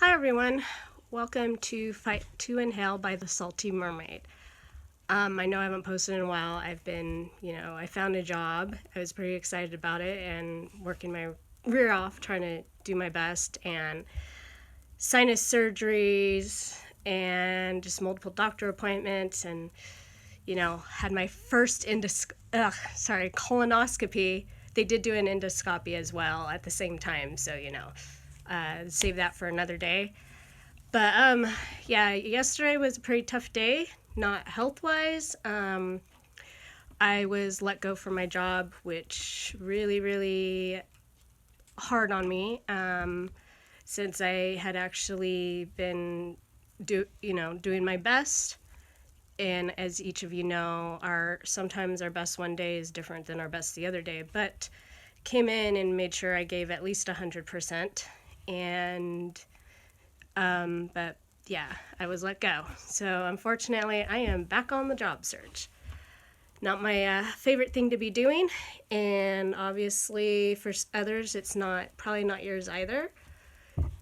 Hi everyone, welcome to Fight to Inhale by the Salty Mermaid. I know I haven't posted in a while. I found a job. I was pretty excited about it and working my rear off trying to do my best, and sinus surgeries and just multiple doctor appointments, and had my first colonoscopy. They did do an endoscopy as well at the same time, so save that for another day. But yeah, yesterday was a pretty tough day, not health wise. I was let go from my job, which really hard on me. Since I had actually been doing my best, and as each of you know, sometimes our best one day is different than our best the other day. But came in and made sure I gave at least 100%, and but yeah, I was let go. So unfortunately, I am back on the job search. Not my favorite thing to be doing, and obviously for others, it's probably not yours either.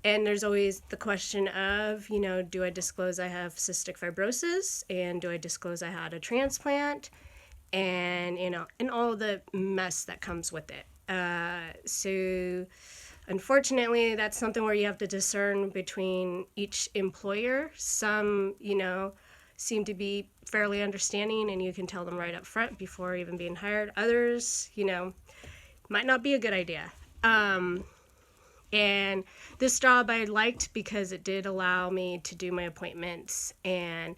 And there's always the question of, do I disclose I have cystic fibrosis, and do I disclose I had a transplant, and and all the mess that comes with it. So unfortunately, that's something where you have to discern between each employer. Some, seem to be fairly understanding, and you can tell them right up front before even being hired. Others, might not be a good idea. And this job I liked because it did allow me to do my appointments and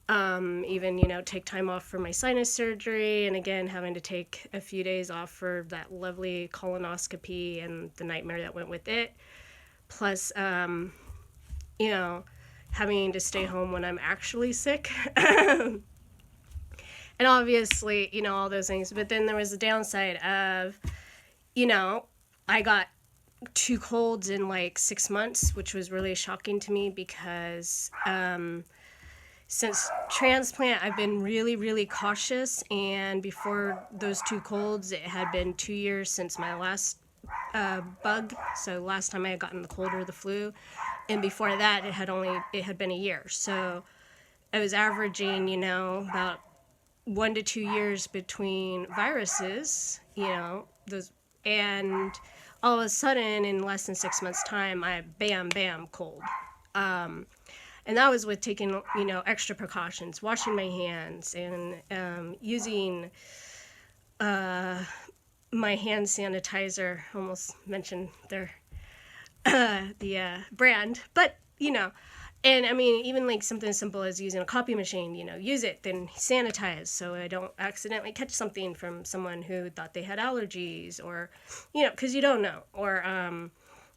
even, take time off for my sinus surgery, and again, having to take a few days off for that lovely colonoscopy and the nightmare that went with it. Plus, having to stay home when I'm actually sick. And obviously, all those things. But then there was the downside of, I got 2 colds in like 6 months, which was really shocking to me because since transplant, I've been really cautious, and before those 2 colds, it had been 2 years since my last bug. So last time I had gotten the cold or the flu, and before that, it had been a year. So I was averaging, about 1 to 2 years between viruses, those, and all of a sudden, in less than 6 months' time, I bam cold. And that was with taking, extra precautions, washing my hands, and using my hand sanitizer. Almost mentioned the brand, but and I mean, even like something as simple as using a copy machine, use it, then sanitize so I don't accidentally catch something from someone who thought they had allergies, or, because you don't know, or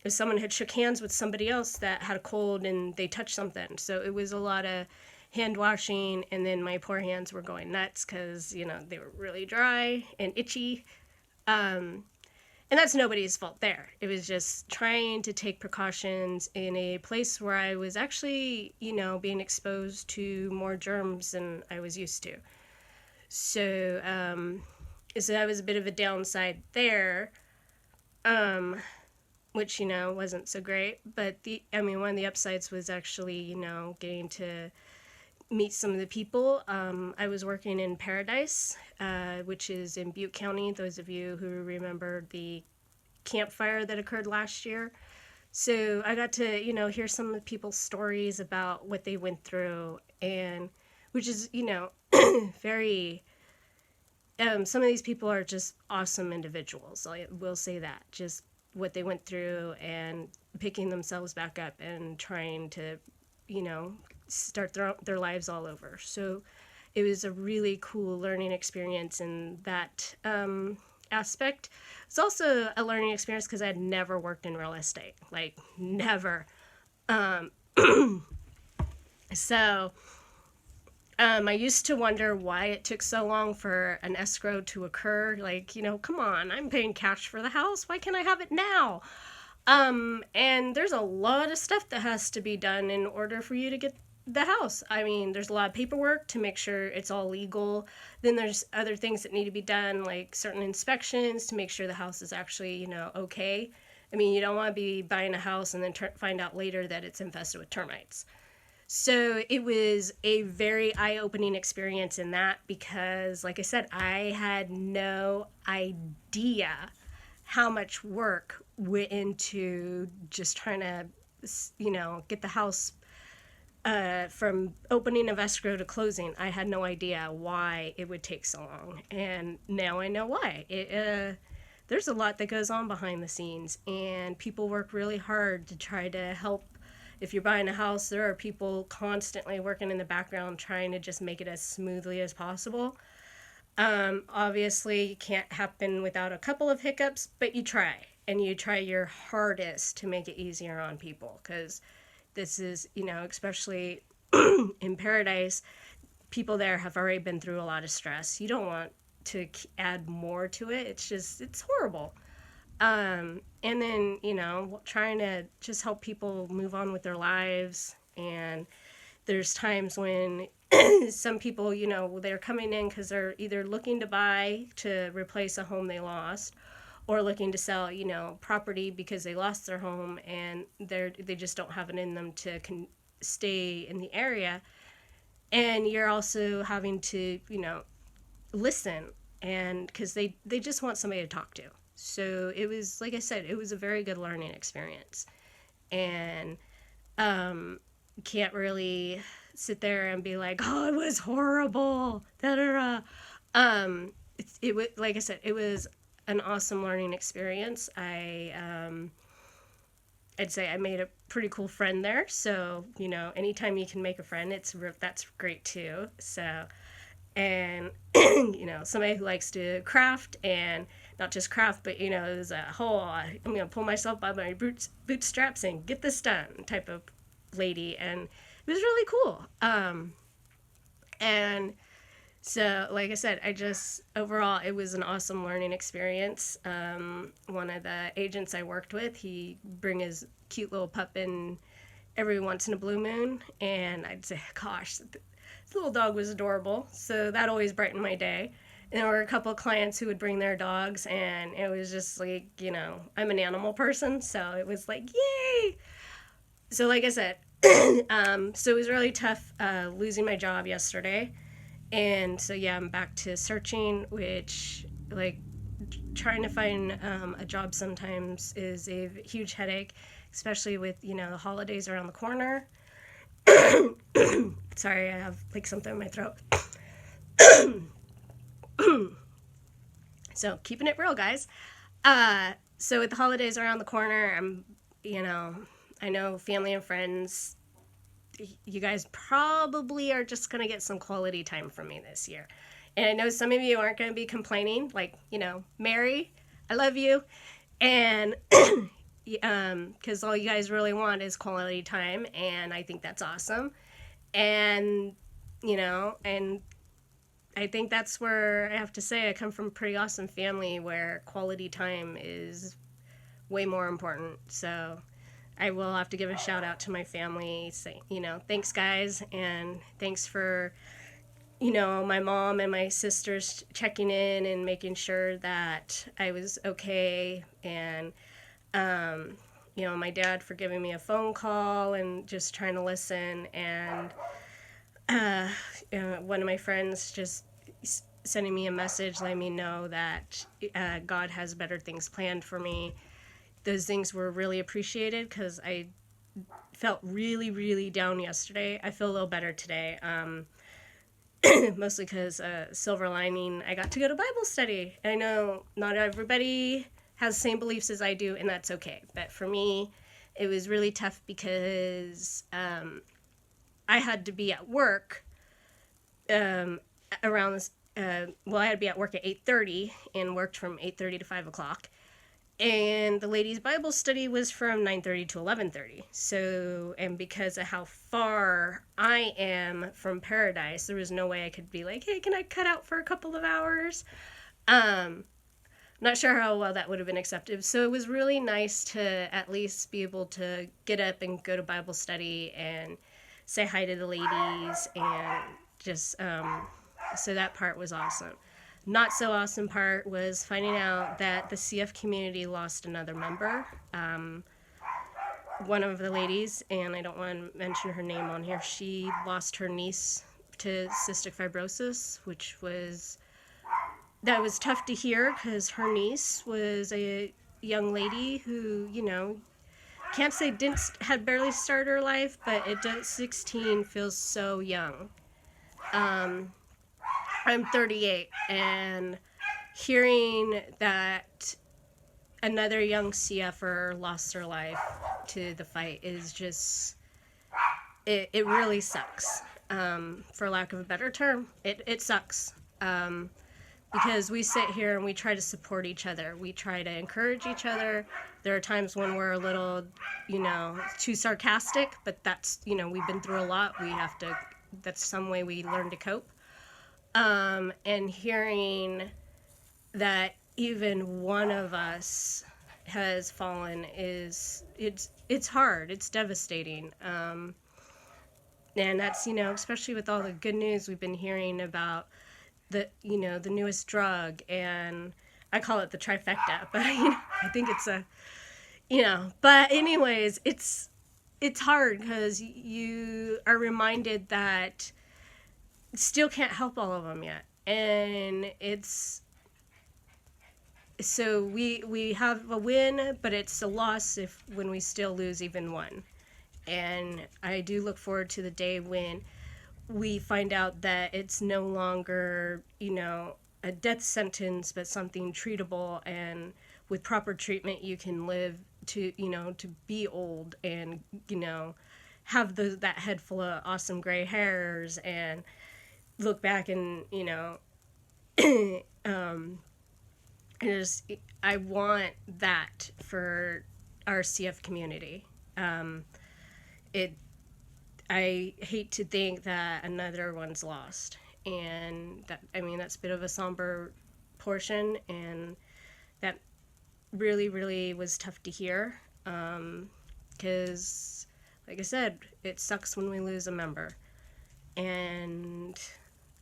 if someone had shook hands with somebody else that had a cold and they touched something. So it was a lot of hand washing, and then my poor hands were going nuts because, they were really dry and itchy. And that's nobody's fault there. It was just trying to take precautions in a place where I was actually, being exposed to more germs than I was used to. So, so that was a bit of a downside there, which, wasn't so great. But one of the upsides was actually, getting to meet some of the people. I was working in Paradise, which is in Butte County, those of you who remember the campfire that occurred last year. So I got to, hear some of the people's stories about what they went through, and which is, very, some of these people are just awesome individuals. I will say that. Just what they went through and picking themselves back up and trying to, start their lives all over. So it was a really cool learning experience in that aspect. It's also a learning experience because I had never worked in real estate, like never. So I used to wonder why it took so long for an escrow to occur. Like, come on, I'm paying cash for the house. Why can't I have it now? And there's a lot of stuff that has to be done in order for you to get the house. I mean, there's a lot of paperwork to make sure it's all legal. Then there's other things that need to be done, like certain inspections to make sure the house is actually, okay. I mean, you don't want to be buying a house and then find out later that it's infested with termites. So it was a very eye-opening experience in that, because, like I said, I had no idea how much work went into just trying to, get the house from opening of escrow to closing. I had no idea why it would take so long, and now I know why. There's a lot that goes on behind the scenes, and people work really hard to try to help. If you're buying a house, there are people constantly working in the background trying to just make it as smoothly as possible. Obviously, it can't happen without a couple of hiccups, but you try. And you try your hardest to make it easier on people, because this is, especially in Paradise, people there have already been through a lot of stress. You don't want to add more to it. It's horrible. And then, trying to just help people move on with their lives. And there's times when some people, they're coming in because they're either looking to buy to replace a home they lost, or looking to sell, property because they lost their home and they just don't have it in them to stay in the area. And you're also having to, listen, and because they just want somebody to talk to. So it was, like I said, it was a very good learning experience. And can't really sit there and be like, oh, it was horrible. Da, da, da. It was, like I said, it was an awesome learning experience. I'd say I made a pretty cool friend there. So, anytime you can make a friend, that's great too. So, and, somebody who likes to craft, and not just craft, but, there's a whole, I'm going to pull myself by my bootstraps and get this done type of lady. And it was really cool. And so, like I said, overall, it was an awesome learning experience. One of the agents I worked with, he bring his cute little pup in every once in a blue moon, and I'd say, gosh, this little dog was adorable. So that always brightened my day. And there were a couple of clients who would bring their dogs, and it was just like, I'm an animal person, so it was like, yay! So like I said, so it was really tough losing my job yesterday. And so, yeah, I'm back to searching, which, like, trying to find a job sometimes is a huge headache, especially with, the holidays around the corner. Sorry, I have, like, something in my throat. So, keeping it real, guys. So, with the holidays around the corner, I know family and friends, you guys probably are just going to get some quality time from me this year. And I know some of you aren't going to be complaining, like, Mary, I love you. And because all you guys really want is quality time, and I think that's awesome. And, and I think that's where I have to say I come from a pretty awesome family where quality time is way more important. So I will have to give a shout out to my family, say, thanks guys, and thanks for, my mom and my sisters checking in and making sure that I was okay, and, my dad for giving me a phone call and just trying to listen, and one of my friends just sending me a message letting me know that God has better things planned for me. Those things were really appreciated, because I felt really, really down yesterday. I feel a little better today, mostly because silver lining, I got to go to Bible study. And I know not everybody has the same beliefs as I do, and that's okay. But for me, it was really tough because I had to be at work around this. I had to be at work at 8:30 and worked from 8:30 to 5 o'clock. And the ladies' Bible study was from 9:30 to 11:30. So, and because of how far I am from Paradise, there was no way I could be like, hey, can I cut out for a couple of hours? Not sure how well that would have been accepted. So it was really nice to at least be able to get up and go to Bible study and say hi to the ladies, and just, so that part was awesome. not so awesome part was finding out that the CF community lost another member. One of the ladies, and I don't want to mention her name on here, she lost her niece to cystic fibrosis, which was tough to hear because her niece was a young lady who, can't say had barely started her life, but 16 feels so young. I'm 38, and hearing that another young CFer lost her life to the fight is just, it really sucks. For lack of a better term, it sucks. Because we sit here and we try to support each other. We try to encourage each other. There are times when we're a little, too sarcastic, but that's, we've been through a lot. That's some way we learn to cope. And hearing that even one of us has fallen it's hard. It's devastating. And that's, especially with all the good news we've been hearing about the newest drug, and I call it the trifecta, but I think it's but anyways, it's hard because you are reminded that still can't help all of them yet, and it's so we have a win, but it's a loss when we still lose even one. And I do look forward to the day when we find out that it's no longer, a death sentence, but something treatable, and with proper treatment you can live to be old and, have that head full of awesome gray hairs and look back and, I want that for our CF community. I hate to think that another one's lost, and that's a bit of a somber portion, and that really, really was tough to hear, because, like I said, it sucks when we lose a member, and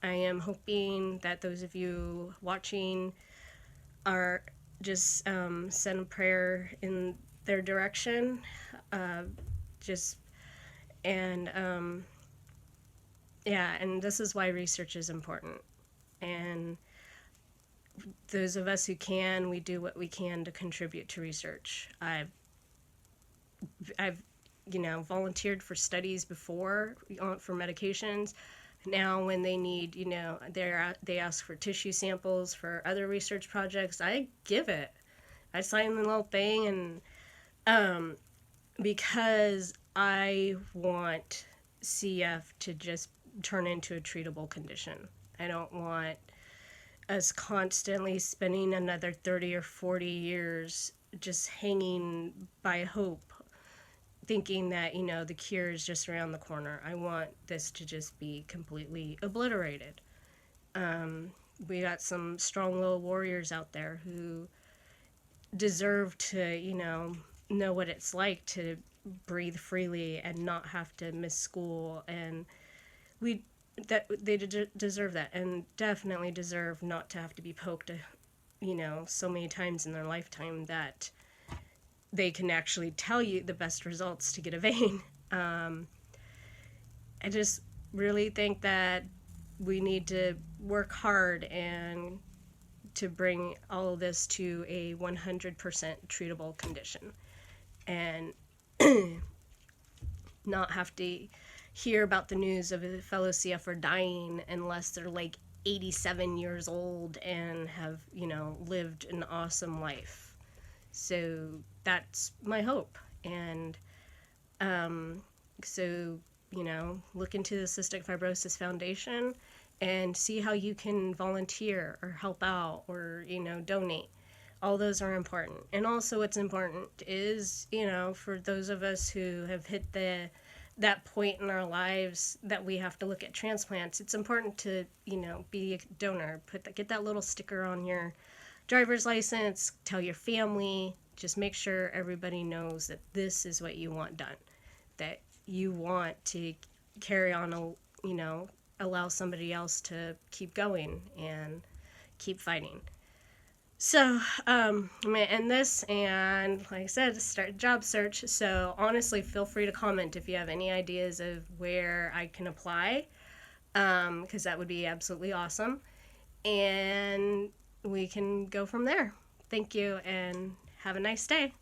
I am hoping that those of you watching are just send a prayer in their direction, and this is why research is important. And those of us who can, we do what we can to contribute to research. I've volunteered for studies before for medications. Now when they need, they ask for tissue samples for other research projects, I give it. I sign the little thing, and because I want CF to just turn into a treatable condition. I don't want us constantly spending another 30 or 40 years just hanging by hope, thinking that, the cure is just around the corner. I want this to just be completely obliterated. We got some strong little warriors out there who deserve to, know what it's like to breathe freely and not have to miss school, and they deserve that, and definitely deserve not to have to be poked, so many times in their lifetime that they can actually tell you the best results to get a vein. I just really think that we need to work hard and to bring all of this to a 100% treatable condition, and not have to hear about the news of a fellow CFer dying unless they're like 87 years old and have, lived an awesome life. So that's my hope. And so, look into the Cystic Fibrosis Foundation and see how you can volunteer or help out or, donate. All those are important. And also what's important is, for those of us who have hit that point in our lives that we have to look at transplants, it's important to, be a donor. Get that little sticker on your driver's license, tell your family, just make sure everybody knows that this is what you want done, that you want to carry on, allow somebody else to keep going and keep fighting. So, I'm going to end this and, like I said, start a job search. So, honestly, feel free to comment if you have any ideas of where I can apply, because that would be absolutely awesome. And we can go from there. Thank you and have a nice day.